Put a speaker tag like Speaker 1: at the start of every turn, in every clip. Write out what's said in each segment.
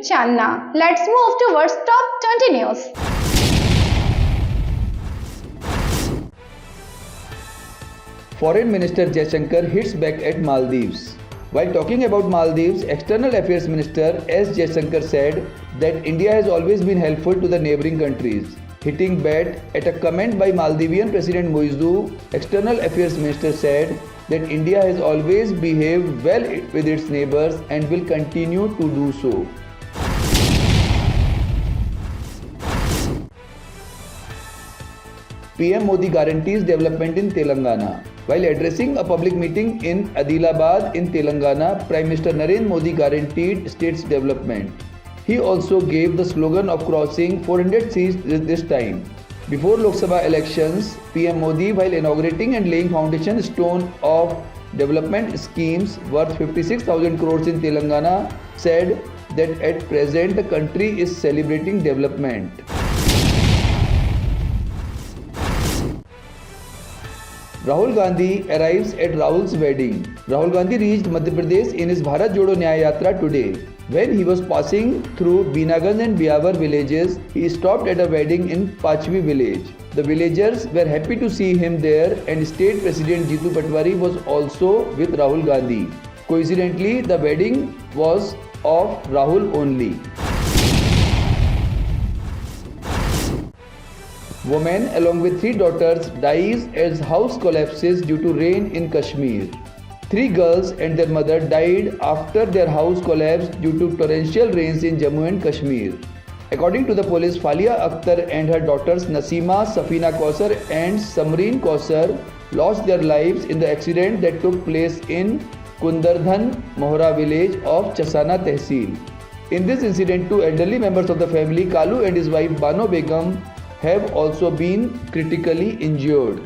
Speaker 1: Channa. Let's move towards top 20 news.
Speaker 2: Foreign Minister Jaishankar hits back at Maldives. While talking about Maldives, External Affairs Minister S. Jaishankar said that India has always been helpful to the neighboring countries. Hitting back at a comment by Maldivian President Muizzu, External Affairs Minister said that India has always behaved well with its neighbors and will continue to do so. PM Modi guarantees development in Telangana. While addressing a public meeting in Adilabad in Telangana, Prime Minister Narendra Modi guaranteed state's development. He also gave the slogan of crossing 400 seats this time. Before Lok Sabha elections, PM Modi, while inaugurating and laying foundation stone of development schemes worth 56,000 crores in Telangana, said that at present the country is celebrating development. Rahul Gandhi arrives at Rahul's wedding. Rahul Gandhi reached Madhya Pradesh in his Bharat Jodo Nyaya Yatra today. When he was passing through Binaganj and Biawar villages, he stopped at a wedding in Pachvi village. The villagers were happy to see him there, and State President Jitu Patwari was also with Rahul Gandhi. Coincidentally, the wedding was of Rahul only. Woman along with 3 daughters dies as house collapses due to rain in Kashmir. 3 girls and their mother died after their house collapsed due to torrential rains in Jammu and Kashmir. According to the police, Falia Akhtar and her daughters Nasima, Safina Kausar and Samreen Kausar lost their lives in the accident that took place in Kundardhan Mohra village of Chasana Tehsil. In this incident, 2 elderly members of the family, Kalu and his wife Bano Begum, have also been critically injured.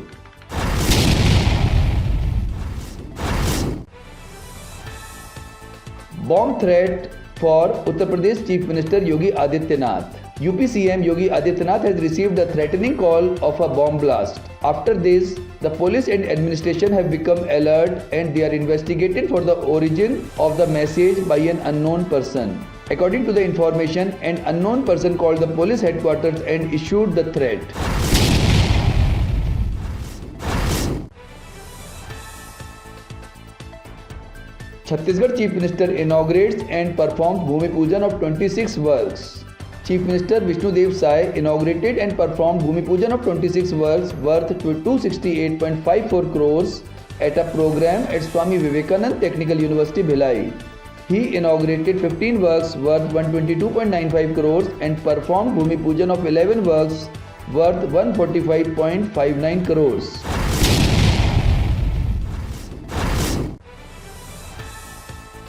Speaker 2: Bomb threat for Uttar Pradesh Chief Minister Yogi Adityanath. UP CM Yogi Adityanath has received a threatening call of a bomb blast. After this, the police and administration have become alert and they are investigating for the origin of the message by an unknown person. According to the information, an unknown person called the police headquarters and issued the threat. Chhattisgarh Chief Minister inaugurates and performs Bhumi Pujan of 26 works. Chief Minister Vishnu Dev Sai inaugurated and performed Bhumi Pujan of 26 works worth 268.54 crores at a program at Swami Vivekanand Technical University, Bhilai. He inaugurated 15 works worth 122.95 crores and performed Bhumi Pujan of 11 works worth 145.59 crores.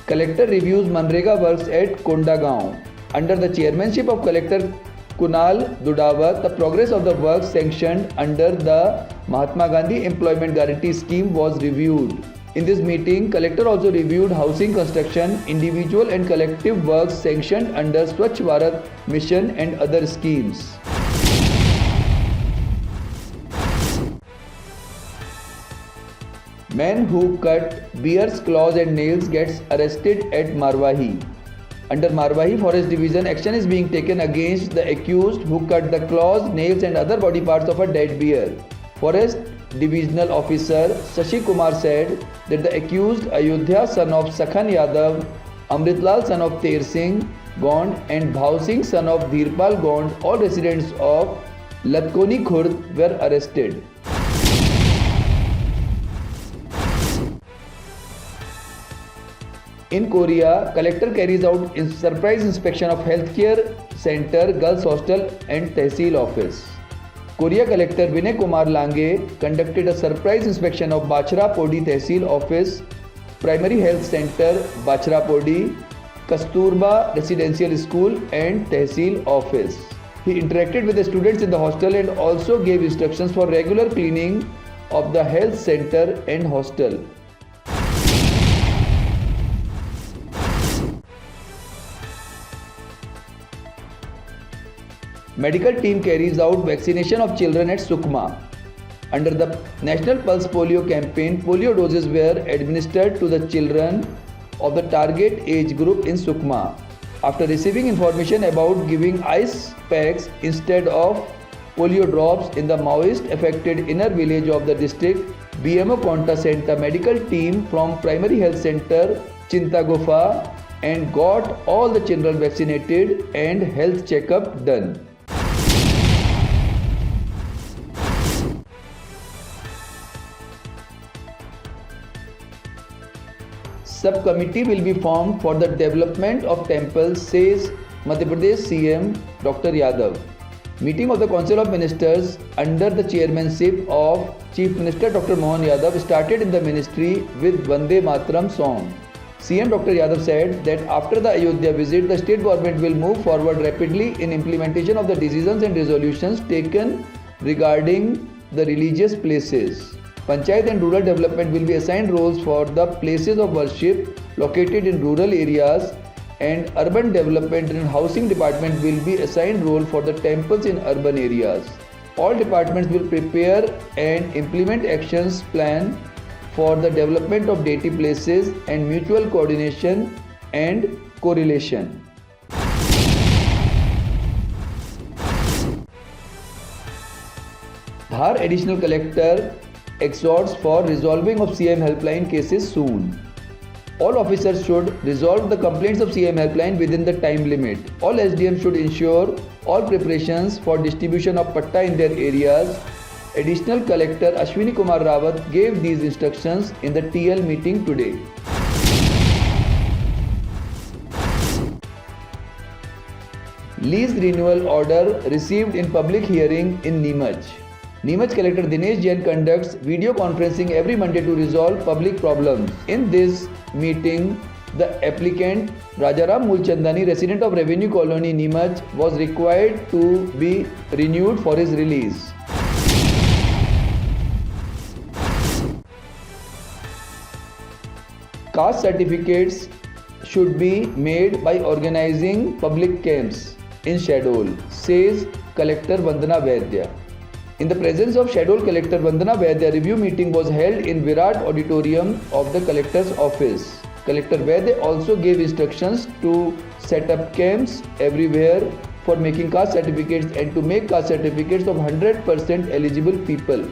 Speaker 2: Collector reviews Manrega works at Kondagaon. Under the chairmanship of Collector Kunal Dudawat, the progress of the works sanctioned under the Mahatma Gandhi Employment Guarantee Scheme was reviewed. In this meeting, Collector also reviewed housing construction, individual and collective works sanctioned under Swachh Bharat Mission and other schemes. Man who cut bear's claws and nails gets arrested at Marwahi. Under Marwahi Forest Division, action is being taken against the accused who cut the claws, nails and other body parts of a dead bear. Forest Divisional Officer Shashi Kumar said that the accused Ayodhya son of Sakhan Yadav, Amritlal son of Ter Singh Gond and Bhav Singh son of Dhirpal Gond, all residents of Latkoni Khurd, were arrested. In Korea, Collector carries out surprise inspection of Healthcare Center, Girls Hostel and Tehsil Office. Korea Collector Vinay Kumar Lange conducted a surprise inspection of Bachra Podi Tehsil Office, Primary Health Center Bachra Podi, Kasturba Residential School and Tehsil Office. He interacted with the students in the hostel and also gave instructions for regular cleaning of the health center and hostel. Medical team carries out vaccination of children at Sukma. Under the National Pulse Polio campaign, polio doses were administered to the children of the target age group in Sukma. After receiving information about giving ice packs instead of polio drops in the Maoist affected inner village of the district, BMO Konta sent a medical team from Primary Health Center Chintagufa and got all the children vaccinated and health checkup done. Subcommittee will be formed for the development of temples, says Madhya Pradesh CM Dr. Yadav. Meeting of the Council of Ministers under the chairmanship of Chief Minister Dr. Mohan Yadav started in the ministry with Vande Mataram song. CM Dr. Yadav said that after the Ayodhya visit, the state government will move forward rapidly in implementation of the decisions and resolutions taken regarding the religious places. Panchayat and rural development will be assigned roles for the places of worship located in rural areas, and urban development and housing department will be assigned role for the temples in urban areas. All departments will prepare and implement actions plan for the development of deity places and mutual coordination and correlation. Dhar Additional Collector exhorts for resolving of CM helpline cases soon. All officers should resolve the complaints of CM helpline within the time limit. All SDM should ensure all preparations for distribution of patta in their areas. Additional Collector Ashwini Kumar Rawat gave these instructions in the TL meeting today. Lease renewal order received in public hearing in Neemaj. Neemaj Collector Dinesh Jain conducts video conferencing every Monday to resolve public problems. In this meeting, the applicant Rajaram Mulchandani, resident of Revenue Colony Neemaj, was required to be renewed for his release. Caste certificates should be made by organizing public camps in Shadol, says Collector Vandana Vaidya. In the presence of Shadol Collector Vandana Vaidya, review meeting was held in Virat Auditorium of the Collector's office. Collector Vaidya also gave instructions to set up camps everywhere for making caste certificates and to make caste certificates of 100% eligible people.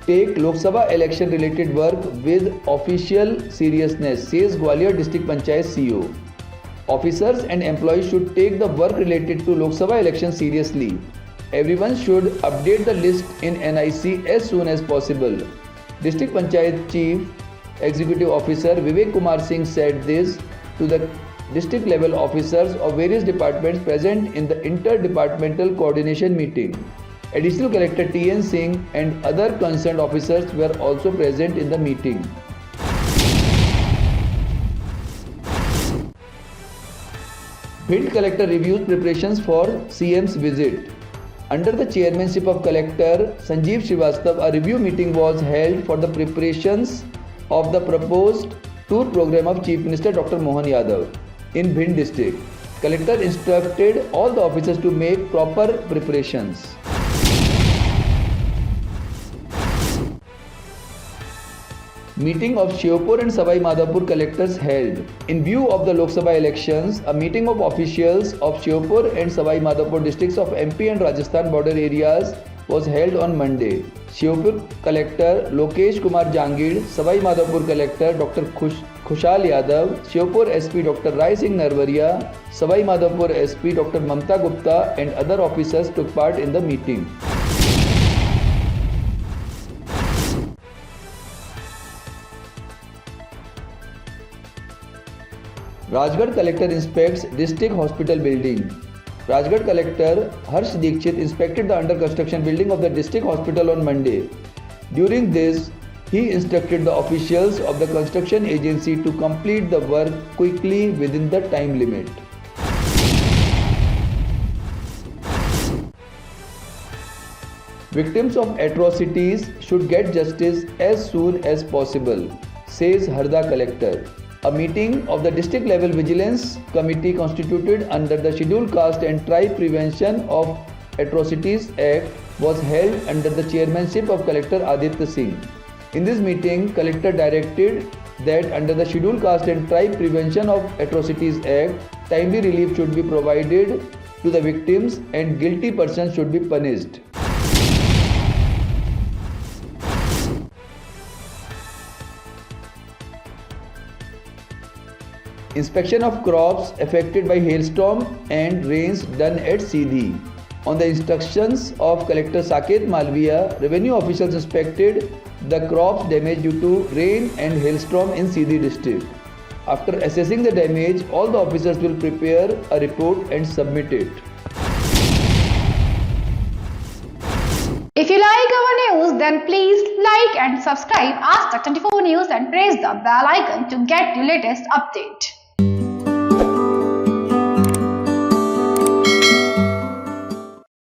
Speaker 2: Take Lok Sabha election related work with official seriousness, says Gwalior District Panchayat CEO. Officers and employees should take the work related to Lok Sabha election seriously. Everyone should update the list in NIC as soon as possible. District Panchayat Chief Executive Officer Vivek Kumar Singh said this to the district level officers of various departments present in the interdepartmental coordination meeting. Additional Collector T.N. Singh and other concerned officers were also present in the meeting. Bhind Collector reviews preparations for CM's visit. Under the chairmanship of Collector Sanjeev Srivastava, a review meeting was held for the preparations of the proposed tour program of Chief Minister Dr. Mohan Yadav in Bhind district. Collector instructed all the officers to make proper preparations. Meeting of Shiopur and Savai Madhopur collectors held. In view of the Lok Sabha elections, a meeting of officials of Shiopur and Savai Madhopur districts of MP and Rajasthan border areas was held on Monday. Shiopur Collector Lokesh Kumar Jangid, Savai Madhopur Collector Dr. Khushal Yadav, Shiopur SP Dr. Rai Singh Narwaria, Savai Madhopur SP Dr. Mamta Gupta and other officers took part in the meeting. Rajgarh Collector inspects district hospital building. Rajgarh Collector Harsh Dikshit inspected the under construction building of the district hospital on Monday. During this, he instructed the officials of the construction agency to complete the work quickly within the time limit. Victims of atrocities should get justice as soon as possible, says Harda Collector. A meeting of the district level vigilance committee constituted under the Scheduled Caste and Tribe Prevention of Atrocities Act was held under the chairmanship of Collector Aditya Singh. In this meeting, Collector directed that under the Scheduled Caste and Tribe Prevention of Atrocities Act, timely relief should be provided to the victims and guilty persons should be punished. Inspection of crops affected by hailstorm and rains done at Sindhi. On the instructions of Collector Saket Malviya, revenue officials inspected the crops damaged due to rain and hailstorm in Sindhi district. After assessing the damage, all the officers will prepare a report and submit it.
Speaker 1: If you like our news, then please like and subscribe Aaj Tak 24 News and press the bell icon to get the latest update.